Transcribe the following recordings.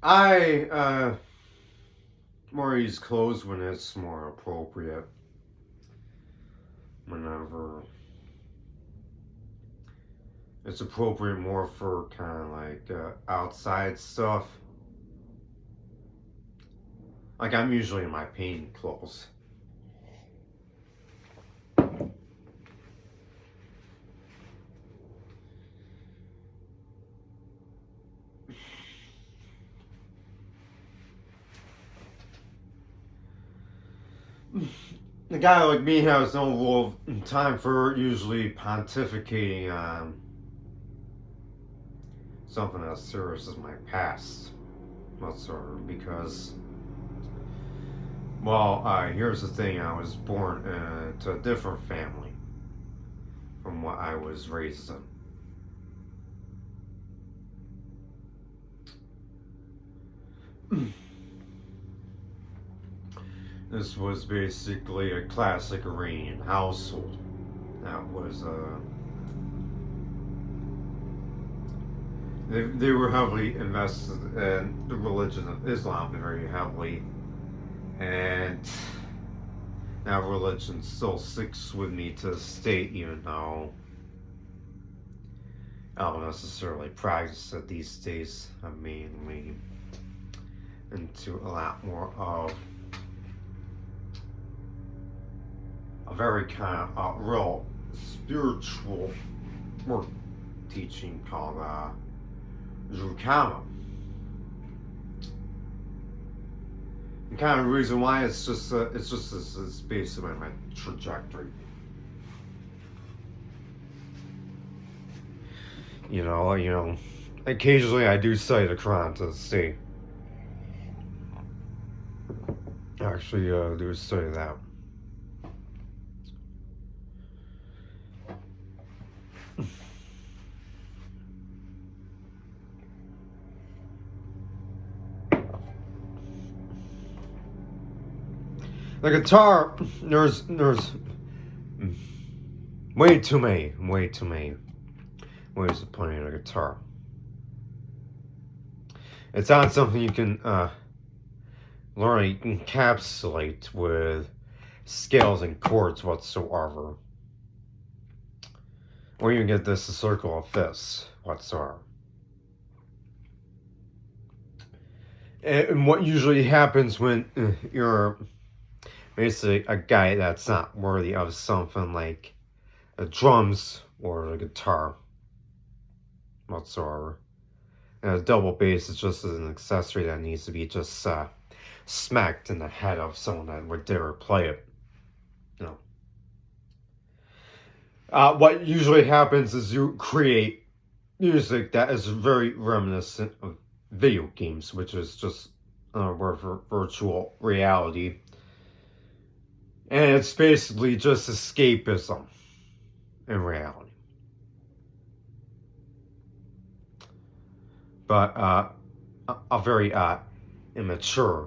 I more use clothes when it's more appropriate. Whenever it's appropriate more for kind of like outside stuff. Like I'm usually in my painting clothes. A guy like me has no real time for usually pontificating on something as serious as my past whatsoever because, well, here's the thing: I was born into a different family from what I was raised in. This was basically a classic Iranian household. That was they were heavily invested in the religion of Islam very heavily, and that religion still sticks with me to this day, even though I don't necessarily practice it these days. I'm mainly into a lot more of a very kind of real spiritual work teaching called Drukama. And kind of the reason why it's basically my trajectory. You know, occasionally I do study the Quran to see. Actually, do study that. The guitar, there's way too many ways of playing a guitar. It's not something you can learn to encapsulate with scales and chords whatsoever. Or you get this a circle of fifths whatsoever. And what usually happens when you're basically a guy that's not worthy of something like the drums or the guitar whatsoever. And a double bass is just an accessory that needs to be just smacked in the head of someone that would dare play it. You know. What usually happens is you create music that is very reminiscent of video games, which is just a word for virtual reality. And it's basically just escapism in reality. But a very immature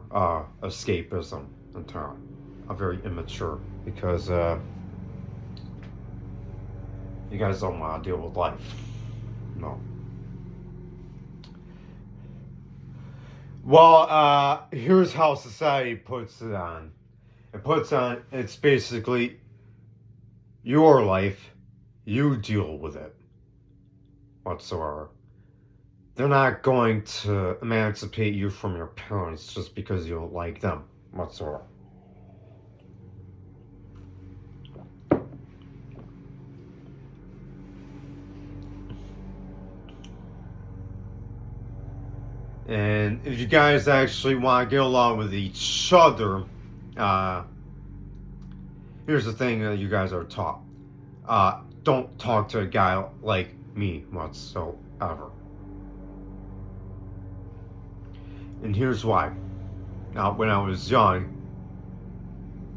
escapism entirely. A very immature because you guys don't want to deal with life. No. Well, here's how society puts it on. It's basically your life, you deal with it whatsoever. They're not going to emancipate you from your parents just because you don't like them whatsoever. And if you guys actually want to get along with each other, here's the thing that you guys are taught. Don't talk to a guy like me whatsoever. And here's why. Now, when I was young,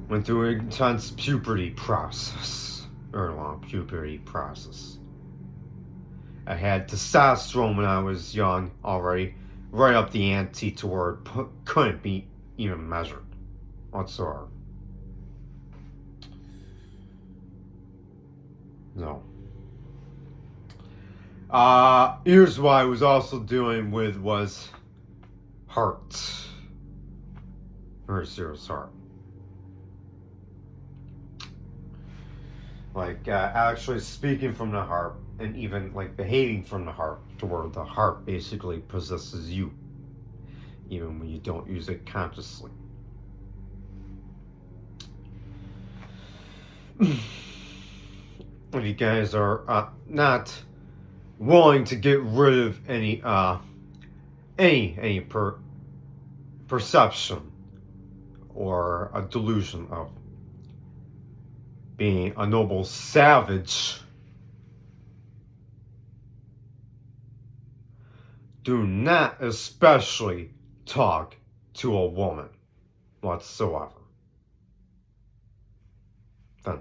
went through an intense puberty process. Very long puberty process. I had testosterone when I was young already, right up the ante to where it couldn't be even measured whatsoever. No. Here's what I was also dealing with was heart. Very serious heart. Like actually speaking from the heart, and even like behaving from the heart, to where the heart basically possesses you, even when you don't use it consciously. If you guys are not willing to get rid of any perception or a delusion of being a noble savage, do not especially talk to a woman whatsoever. Then